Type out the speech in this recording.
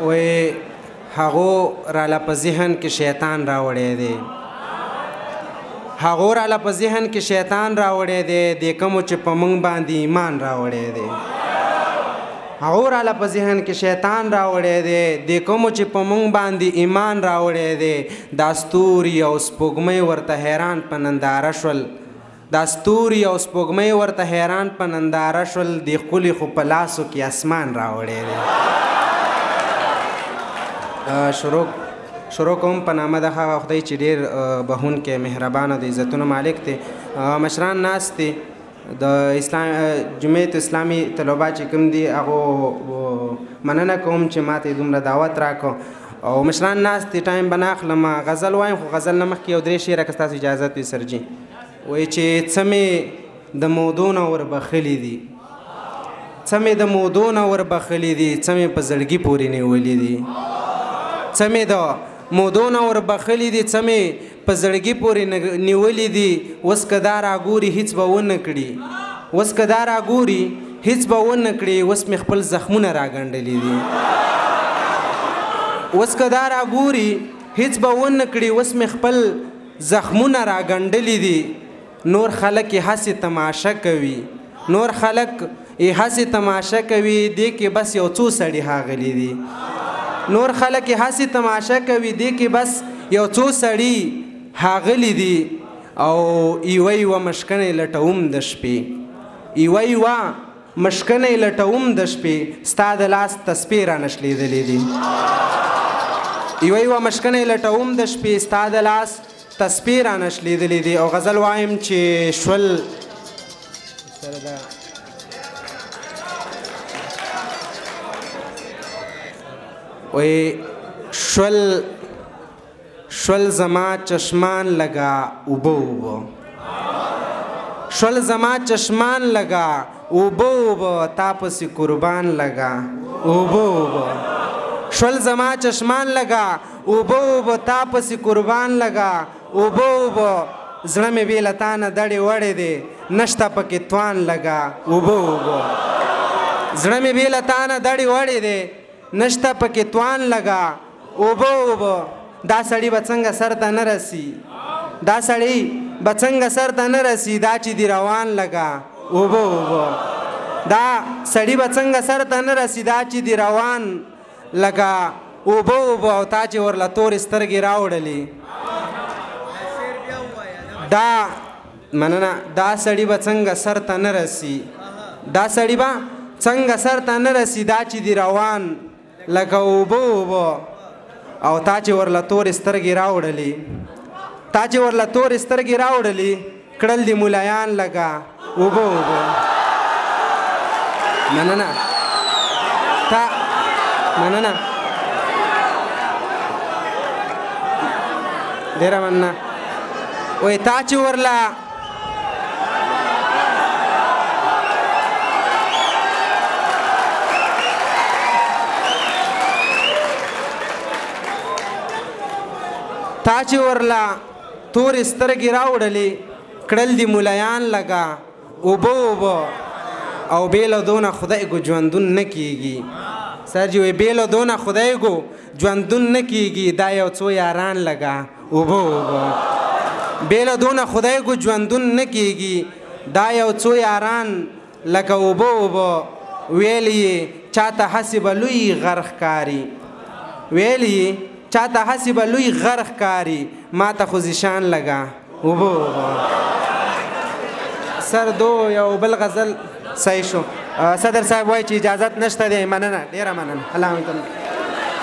وی هغو راله په ذهن کې شیطان راوړی دی هغو راله په ذهن کې شیطان راوړی دی د کومو چې په موږ باندې ایمان راوړی دی هغو راله په ذهن کې شیطان راوړی دی د کومو چې په موږ باندې ایمان راوړی دی دا ستوري او سپوږمۍ ورته حیران په ننداره شول دا ستوري او سپوږمۍ ورته حیران په ننداره شول د ښکلي خو په لاسو کې اسمان راوړی دی شروع کوم په نامه د هغه خدای چې ډېر بخښونکی مهربان او د عزتونو مالک دی مشران ناست دي د جمعیت اسلامي طلبا چې کوم دي هغو مننه کوم چې ماته دومره دعوت راکړو او مشران ناست دي ټایم به نه اخلم غزل وایم خو غزل نه مخکې یو 3 شعره که ستاسو اجازت وي سرجي وایي چې څه مې د مودو نه وربخلي دي څه مې د مودو نه وربخلي دي څه مې په زړګي پورې نیولي دي څه مې د مودو نه وربخلي دي څه مې په زړګي پورې نیولي دي اوس که دا راګوري هېڅ به ونه کړي اوس که دا راګوري هېڅ به ونه کړي اوس مې خپل زخمونه راګنډلي دي اوس که دا راګوري هېڅ به ونه کړي اوس مې خپل زخمونه راګنډلي دي نور خلک یې هسې تماشه کوي نور خلک یې هسې تماشه کوي دې کې بس یو څو سړي ښاغلي دي نور خلک یې هسې تماشه کوي دې کې بس یو څو سړي ښاغلي دي او یوه یوه مشکنۍ لټوم د شپې یوه یوه مشکنۍ لټوم د شپې ستا د لاس تسپې رانشلېدلې دي یوه یوه مشکنۍ لټوم د شپې ستا د لاس تسپې رانشلېدلې دي او غزل وایم چې شول وی شول زما چشمان لگا اوبه اوبه شول زما چشمان لگا اوبه اوبه تا پسې قربان لگا اوبه اوبه شول زما چشمان لگا اوبه اوبه تا پسې قربان لگا اوبه اوبه زړه مې بې له تا نه دړې وړې دی نشته پکې توان لگا اوبه اوبه زړه مې بې له تا نه دړې وړې دی نشته پکې توان لگا اوبه اوبه دا سړی به څنګه سر ته نه رسي دا سړی به څنګه سر ته نه رسي دا چې دی روان لگا اوبه اوبه دا سړی به څنګه سر ته نه رسي دا چې دی روان لگا اوبه اوبه او تا چې ورله تورې سترګې راوړلې دا مننه دا سړی به څنګه سر ته نه رسي دا سړی به څنګه سر ته نه رسي دا چې دی روان لکه اوبه اوبه او تا چې ورله تورې سترګې راوړلې تا چې ورله تورې سترګې راوړلې کړل دي ملایان لکه اوبه اوبه مننه تا مننه ډېره مننه وایي تا چې ورله تا چې ورله تورې سترګې راوړلې کړل دي ملایان لګه اوبه اوبه او بې له دونه خدایګو ژوندون نه کېږي سر جي وایي بې له دونه خدایګو ژوندون نه کېږي دا یو څو یاران لګه اوبه اوبه بې له دونه خدایګو ژوندون نه کېږي دا یو څو یاران لکه اوبه اوبه ویل یې چاته هسې به لوی غر ښکاري ویل یې چاته هسې به لوی غر ښکاري ما ته خو زیشان لګه اوبه اوبه سر دو یو بل غزل صحیح شو صدر صاحب وایي چې اجازت نشته دی مننه ډېره مننه الله